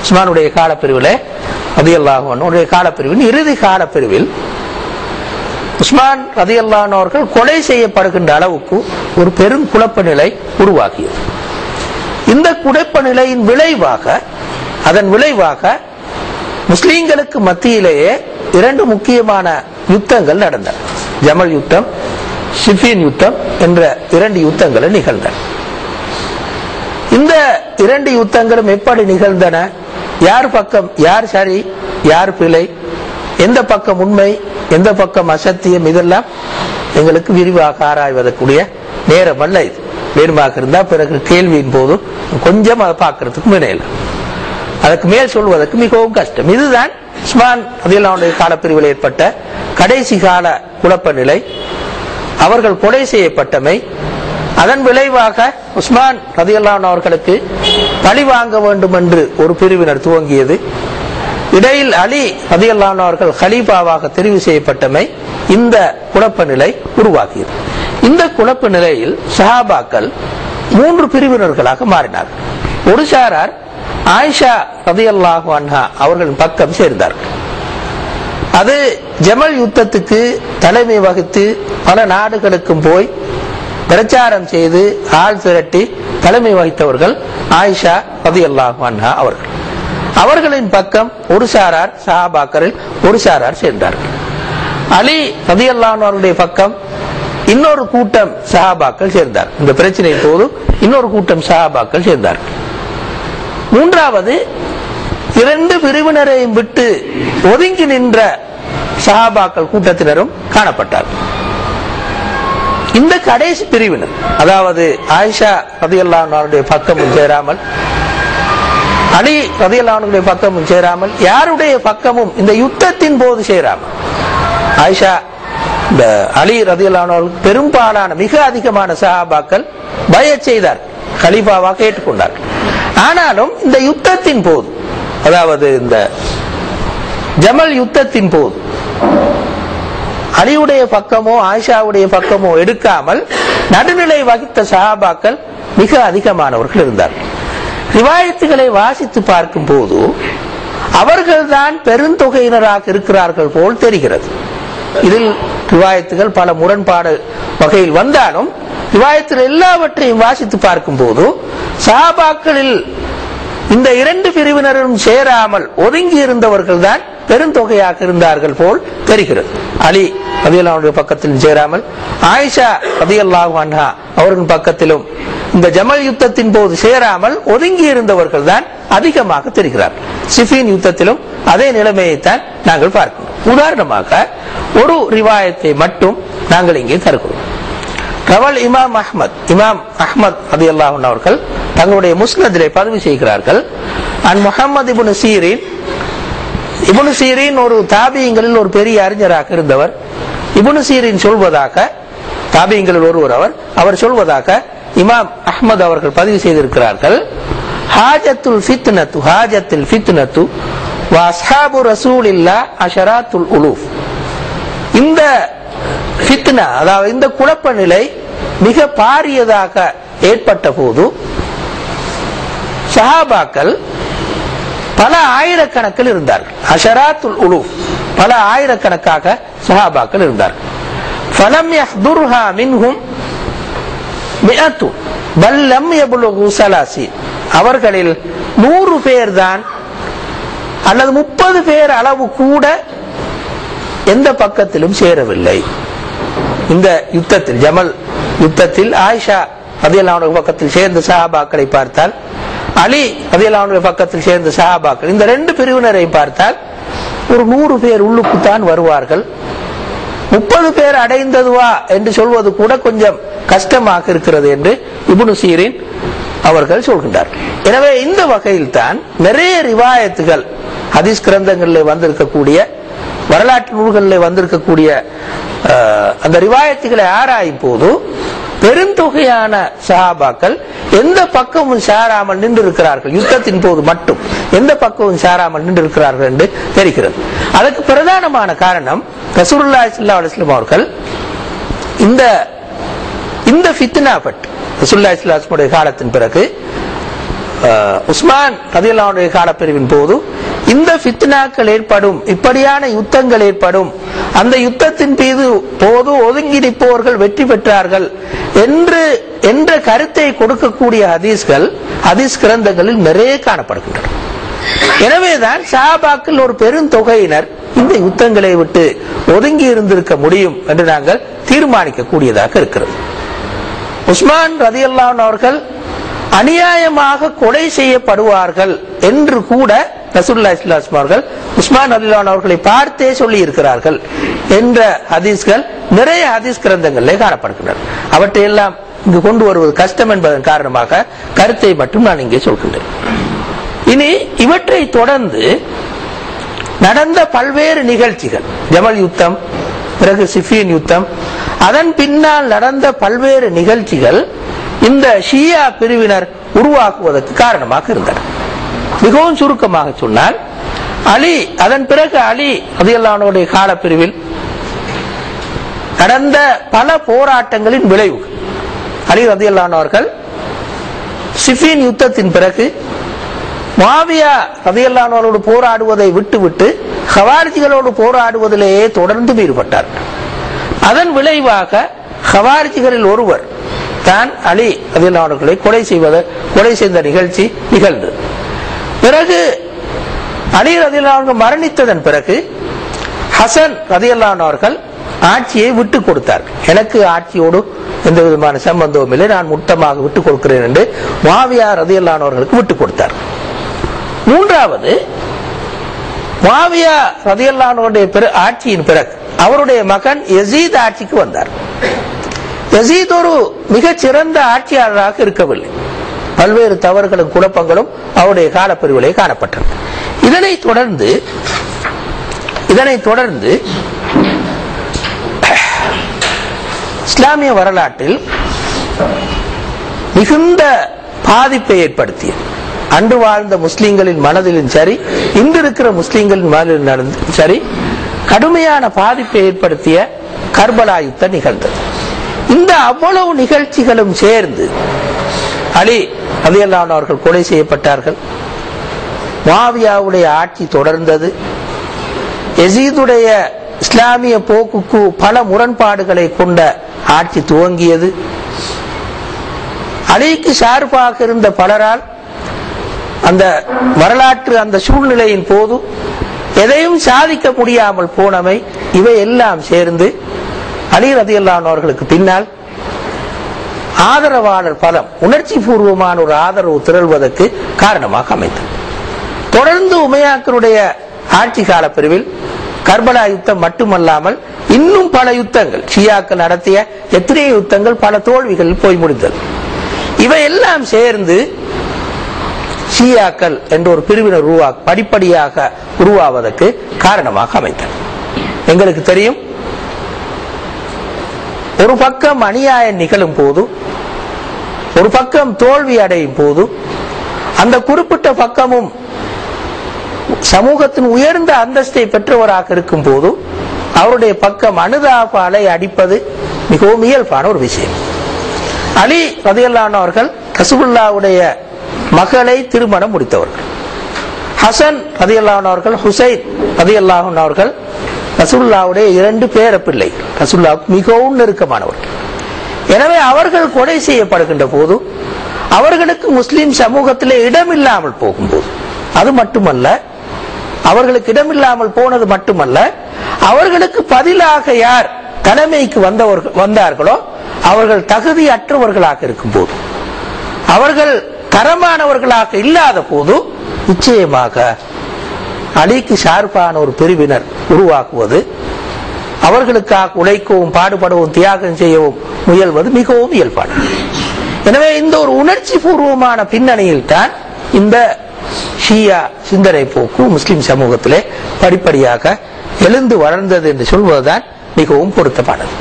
உஸ்மானுடைய காலப்பிரிவில் ரலியல்லாஹு அன்ஹுடைய காலப்பிரிவின் இறுதி காலப்பிரிவில் உஸ்மான் ரலியல்லாஹு அன்ஹு அவர்கள் கொலை செய்யப்படுகின்ற அளவுக்கு ஒரு பெரும் குழப்ப நிலை உருவாகியது. இந்த குழப்ப நிலையின் விளைவாக முஸ்லிம்களுக்கு மத்தியிலேயே 2 முக்கியமான யுத்தங்கள் நடந்தன. ஜமல் யுத்தம், சிஃபின் யுத்தம் என்ற 2 யுத்தங்கள் நிகழ்ந்தன. இந்த 2 யுத்தங்களும் எப்படி நிகழ்ந்தன, யார் பக்கம் யார் சரி யார் பிழை, எந்த பக்கம் உண்மை எந்த பக்கம் அசத்தியம், இதெல்லாம் எங்களுக்கு விரிவாக ஆராய்வதற்குரிய நேரம் அல்ல. இது வேறுமாக இருந்தா பிறகு கேள்வியின் போது கொஞ்சம் அதை பார்க்கறதுக்கு முனையல, அதுக்கு மேல் சொல்வதற்கு மிகவும் கஷ்டம். இதுதான் உஸ்மான் ரலியல்லாஹு அன்ஹு காலப்பிரிவில் ஏற்பட்ட கடைசி கால குழப்ப நிலை. அவர்கள் கொலை செய்யப்பட்டமை, அதன் விளைவாக உஸ்மான் ரலியல்லாஹு அன்ஹு அவர்களுக்கு பழி வாங்க வேண்டும் என்று ஒரு பிரிவினர் துவங்கியது. இடையில் அலி ரலியல்லாஹு அன்ஹு அவர்கள் கலீஃபாவாக தெரிவு செய்யப்பட்டமை இந்த குழப்ப நிலை உருவாக்கியது. இந்த குழப்ப நிலையில் சஹாபாக்கள் 3 பிரிவினர்களாக மாறினார்கள். ஒரு சாரார் ஆயிஷா ரலியல்லாஹு அன்ஹா அவர்களின் பக்கம் சேர்ந்தார்கள். அது ஜமல் யுத்தத்துக்கு தலைமை வகித்து பல நாடுகளுக்கும் போய் பிரச்சாரம் செய்து ஆள் திரட்டி தலைமை வகித்தவர்கள் ஆயிஷா ரலியல்லாஹு அன்ஹா அவர்கள். அவர்களின் பக்கம் ஒரு சாரார் சஹாபாக்களில் ஒரு சாரார் சேர்ந்தார்கள். அலி ரலியல்லாஹு அன்ஹு அவருடைய பக்கம் இன்னொரு கூட்டம் சஹாபாக்கள் சேர்ந்தார். இந்த பிரச்சனை போது இன்னொரு கூட்டம் சஹாபாக்கள் சேர்ந்தார்கள். மூன்றாவது 2 பிரிவினரையும் விட்டு ஒதுங்கி நின்ற சஹாபாக்கள் கூட்டத்தினரும் காணப்பட்டார்கள். இந்த கடைசி பிரிவினர், அதாவது ஆயிஷா ரலியல்லாஹு அன்ஹுடைய பக்கமும் சேராமல் அலி ரலியல்லாஹு அன்ஹுடைய பக்கமும் சேராமல் யாருடைய பக்கமும் இந்த யுத்தத்தின் போது சேராமல், ஆயிஷா இந்த அலி ரலியல்லாஹு அன்ஹு பெரும்பாலான மிக அதிகமான சஹாபாக்கள் பைஅத் செய்தார், கலீஃபாவாக ஏற்றுக்கொண்டார்கள். ஆனாலும் இந்த யுத்தத்தின் போது, அதாவது இந்த ஜமல் யுத்தத்தின் போது அலியுடைய பக்கமோ ஆயிஷாவுடைய பக்கமோ எடுக்காமல் நடுநிலை வகித்த சஹாபாக்கள் மிக அதிகமானவர்கள் இருந்தார்கள். ரிவாயத்துகளை வாசித்து பார்க்கும் போது அவர்கள்தான் பெருந்தொகையினராக இருக்கிறார்கள் போல் தெரிகிறது. இதில் ரிவாயத்துகள் பல முரண்பாடு வகையில் வந்தாலும் ரிவாயத்தில் எல்லாவற்றையும் வாசித்து பார்க்கும் போது சஹாபாக்களில் இந்த 2 பிரிவினரும் சேராமல் ஒதுங்கி இருந்தவர்கள் தான் பெருந்தொகையாக இருந்தார்கள் போல் தெரிகிறது. அலி ரலியல்லாஹு அன்ஹு பக்கத்திலும் சேராமல் ஆயிஷா ரலியல்லாஹு அன்ஹா அவரின் பக்கத்திலும் இந்த ஜமல் யுத்தத்தின் போது சேராமல் ஒதுங்கி இருந்தவர்கள் தான் அதிகமாக தெரிகிறார். சிஃபின் யுத்தத்திலும் அதே நிலைமையைத்தான் நாங்கள் பார்க்கிறோம். உதாரணமாக ஒரு ரிவாயத்தை மட்டும் நாங்கள் இங்கே தருகிறோம். ரவல் இமாம் அஹ்மத் ரலியல்லாஹு அன்ஹு அவர்கள் தங்களுடைய முஸ்னதிலே பதிவு செய்கிறார்கள். அன் முஹம்மது இப்னு சீரின் ஒரு தாபியங்களில் ஒரு பெரிய அறிஞராக இருந்தவர். இப்னு சீரின் சொல்வதாக, தாபியங்களில் ஒருவர் அவர் சொல்வதாக இமாம் அஹ்மத் அவர்கள் பதிவு செய்திருக்கிறார்கள். ஹாஜத்துல் ஃபித்னத்து வ அஸ்ஹாபு ரசூலில்லாஹ் அஷராத்துல் உலூஃப். இந்த ஃபித்னா, அதாவது இந்த குழப்ப நிலை மிக பாரியதாக ஏற்பட்ட போது சஹாபாக்கள் பல ஆயிரக்கணக்கில் இருந்தார்கள். அஷராத்துல் உலூஃப், பல ஆயிரக்கணக்காக சஹாபாக்கள் இருந்தார்கள். ஃபலம் யஹ்துர்ஹா மின்ஹும் மிஅத்து பல் லம் யப்லுகு 30. அவர்களில் 100 பேர் தான் அல்லது 30 பேர் அளவு கூட எந்த பக்கத்திலும் சேரவில்லை. இந்த யுத்தத்தில், ஜமல் யுத்தத்தில் ஆயிஷா ரலியல்லாஹு அன்ஹா பக்கத்தில் சேர்ந்த சஹாபாக்களை பார்த்தால், அலி ரலியல்லாஹு அன்ஹு பக்கத்தில் சேர்ந்த சஹாபாக்கள், இந்த 2 பிரிவினரை பார்த்தால் ஒரு 100 பேர் உள்ளுக்குத்தான் வருவார்கள். 30 பேர் அடைந்ததுவா என்று சொல்வது கூட கொஞ்சம் கஷ்டமாக இருக்கிறது என்று இப்னு சீரின் அவர்கள் சொல்கின்றார். எனவே இந்த வகையில் தான் நிறைய ரிவாயத்துகள் ஹதீஸ் கிரந்தங்களில் வந்திருக்கக்கூடிய, வரலாற்று நூல்களில் வந்திருக்கக்கூடிய அந்த ரிவாயத்துகளை ஆராயும் போது பெருந்தொகையான சஹாபாக்கள் எந்த பக்கமும் சாராமல் நின்று இருக்கிறார்கள், யுத்தத்தின் போது மட்டும் எந்த பக்கமும் சாராமல் நின்று இருக்கிறார்கள் என்று தெரிகிறது. அதற்கு பிரதானமான காரணம் ரசூலுல்லாஹி ஸல்லல்லாஹு அலைஹி வஸல்லம் அவர்கள் இந்த ஃபித்னா பற்றி ரசூலுல்லாஹி ஸல்லல்லாஹு அலைஹி வஸல்லம் காலத்தின் பிறகு உஸ்மான் ரலியல்லாஹு அன்ஹு காலப்பிரிவின் போது இந்த ஃபித்னாக்கள் ஏற்படும், இப்படியான யுத்தங்கள் ஏற்படும், அந்த யுத்தத்தின் போது ஒதுங்கி நிற்பவர்கள் வெற்றி பெற்றார்கள் என்ற கருத்தை கொடுக்கக்கூடிய ஹதீஸ் கிரந்தங்களில் நிறைய காணப்படுகின்றன. எனவேதான் சஹாபாக்கள் ஒரு பெருந்தொகையினர் இந்த யுத்தங்களை விட்டு ஒதுங்கி இருந்திருக்க முடியும் என்று நாங்கள் தீர்மானிக்க கூடியதாக இருக்கிறது. உஸ்மான் ரலியல்லாஹு அன்ஹு அவர்கள் அநியாயமாக கொலை செய்யப்படுவார்கள் என்று கூட ரசூலுல்லாஹி ஸல்லல்லாஹு அலைஹி வஸல்லம் அவர்கள் உஸ்மான் ரலியல்லாஹு அன்ஹு அவர்களை பார்த்தே சொல்லி இருக்கிறார்கள் என்ற ஹதீஸ்கள் நிறைய ஹதீஸ் கிரந்தங்களிலே காணப்படுகின்றன. அவற்றையெல்லாம் இங்கு கொண்டு வருவது கஷ்டம் என்பதன் காரணமாக கருத்தை மட்டும் நான் இங்கே சொல்கின்றேன். இனி இவற்றை தொடர்ந்து நடந்த பல்வேறு நிகழ்ச்சிகள், ஜமல் யுத்தம், பிறகு சிஃபின் யுத்தம், அதன் பின்னால் நடந்த பல்வேறு நிகழ்ச்சிகள் இந்த ஷியா பிரிவினர் உருவாக்குவதற்கு காரணமாக இருந்தன. மிகவும் சுருக்கமாக சொன்னால், அதன் பிறகு அலி ரலியல்லாஹு அன்ஹுடைய காலப்பிரிவில் நடந்த பல போராட்டங்களின் விளைவு, அலி ரலியல்லாஹு அன்ஹு அவர்கள் சிஃபின் யுத்தத்தின் பிறகு முஆவியா ரலியல்லாஹு அன்ஹு அவரோடு போராடுவதை விட்டுவிட்டு ஹவாரிஜிகளோடு போராடுவதிலேயே தொடர்ந்து ஈடுபட்டார். அதன் விளைவாக ஹவாரிஜிகளில் ஒருவர் தான் அலி ரலியல்லாஹு அன்ஹு அவர்களை கொலை செய்த நிகழ்ச்சி நிகழ்ந்தது. பிறகு அலி ரலியல்லாஹு அன்ஹு மரணித்ததன் பிறகு ஹசன் ரலியல்லாஹு அன்ஹு அவர்கள் ஆட்சியை விட்டுக் கொடுத்தார்கள். எனக்கு ஆட்சியோடு எந்த விதமான சம்பந்தமும் இல்லை, நான் முட்டமாக விட்டுக் கொடுக்கிறேன் என்று முஆவியா ரலியல்லாஹு அன்ஹு அவர்களுக்கு விட்டுக் கொடுத்தார். மூன்றாவது, முஆவியா ரலியல்லாஹு அன்ஹுடைய ஆட்சியின் பிறகு அவருடைய மகன் யசீத் ஆட்சிக்கு வந்தார். யசீத் ஒரு மிகச் சிறந்த ஆட்சியாளராக இருக்கவில்லை. பல்வேறு தவறுகளும் குழப்பங்களும் அவருடைய காலப்பிரிவிலே காணப்பட்டன. இதனைத் தொடர்ந்து இஸ்லாமிய வரலாற்றில் மிகுந்த பாதிப்பை ஏற்படுத்திய, அன்று வாழ்ந்த முஸ்லிம்களின் மனதிலும் சரி, இன்று இருக்கிற முஸ்லிம்களின் மனதிலும் சரி, கடுமையான பாதிப்பை ஏற்படுத்திய கர்பலா யுத்தம் நிகழ்ந்தது. இந்த அவ்வளவு நிகழ்ச்சிகளும் சேர்ந்து அலி ரலியல்லாஹு அன்ஹு அவர்கள் கொலை செய்யப்பட்டார்கள். முஆவியாவுடைய ஆட்சி தொடர்ந்தது. யசீதுடைய இஸ்லாமிய போக்குக்கு பல முரண்பாடுகளை கொண்ட ஆட்சி துவங்கியது. அலிக்கு சார்பாக இருந்த பலரால் அந்த வரலாற்று அந்த சூழ்நிலையின் போது எதையும் சாதிக்க முடியாமல் போனவை, இவை எல்லாம் சேர்ந்து அலி ரலியல்லாஹு அன்ஹு அவர்களுக்கு பின்னால் ஆதரவாளர் பலம், உணர்ச்சி பூர்வமான ஒரு ஆதரவு திரள்வதற்கு காரணமாக அமைந்தது. தொடர்ந்து உமையாக்களுடைய ஆட்சி கால பிரிவில் கர்பலா யுத்தம் மட்டுமல்லாமல் இன்னும் பல யுத்தங்கள், ஷியாக்கள் நடத்திய எத்தனை யுத்தங்கள் பல தோல்விகள் போய் முடிந்தது. இவையெல்லாம் சேர்ந்து ஷியாக்கள் என்ற ஒரு பிரிவினர் படிப்படியாக உருவாவதற்கு காரணமாக அமைந்தது. எங்களுக்கு தெரியும், ஒரு பக்கம் அநியாயம் நிகழும் போது, ஒரு பக்கம் தோல்வி அடையும் போது, அந்த குறிப்பிட்ட பக்கமும் சமூகத்தின் உயர்ந்த அந்தஸ்தை பெற்றவராக இருக்கும் போது அவருடைய பக்கம் அனுதாப அலை அடிப்பது மிகவும் இயல்பான ஒரு விஷயம். அலி ரலியல்லாஹு அன்ஹு அவர்கள் ரசூலுல்லாஹ்வுடைய மகளை திருமணம் முடித்தவர்கள். ஹசன் ரலியல்லாஹு அன்ஹு அவர்கள், ஹுசைன் ரலியல்லாஹு அன்ஹு அவர்கள் ரசூலுல்லாஹ்வுடைய 2 பேர பிள்ளை, ரசூலுல்லாஹ்வுக்கு மிகவும் நெருக்கமானவர்கள். எனவே அவர்கள் கொலை செய்யப்படுகின்ற போது, அவர்களுக்கு முஸ்லிம் சமூகத்திலே இடமில்லாமல் போகும்போது, அது மட்டுமல்ல, அவர்களுக்கு இடமில்லாமல் போனது மட்டுமல்ல, அவர்களுக்கு பதிலாக யார் தலைமைக்கு வந்தார்களோ அவர்கள் தகுதியற்றவர்களாக இருக்கும் போது, அவர்கள் தரமானவர்களாக இல்லாத போது, நிச்சயமாக அலிக்கு சார்பான ஒரு பிரிவினர் உருவாக்குவது, அவர்களுக்காக உழைக்கவும் பாடுபடவும் தியாகம் செய்யவும் முயல்வது மிகவும் இயல்பானது. எனவே இந்த ஒரு உணர்ச்சி பூர்வமான பின்னணியில் தான் இந்த ஷியா சிந்தனை போக்கு முஸ்லிம் சமூகத்திலே படிப்படியாக எழுந்து வளர்ந்தது என்று சொல்வதுதான் மிகவும் பொருத்தமானது.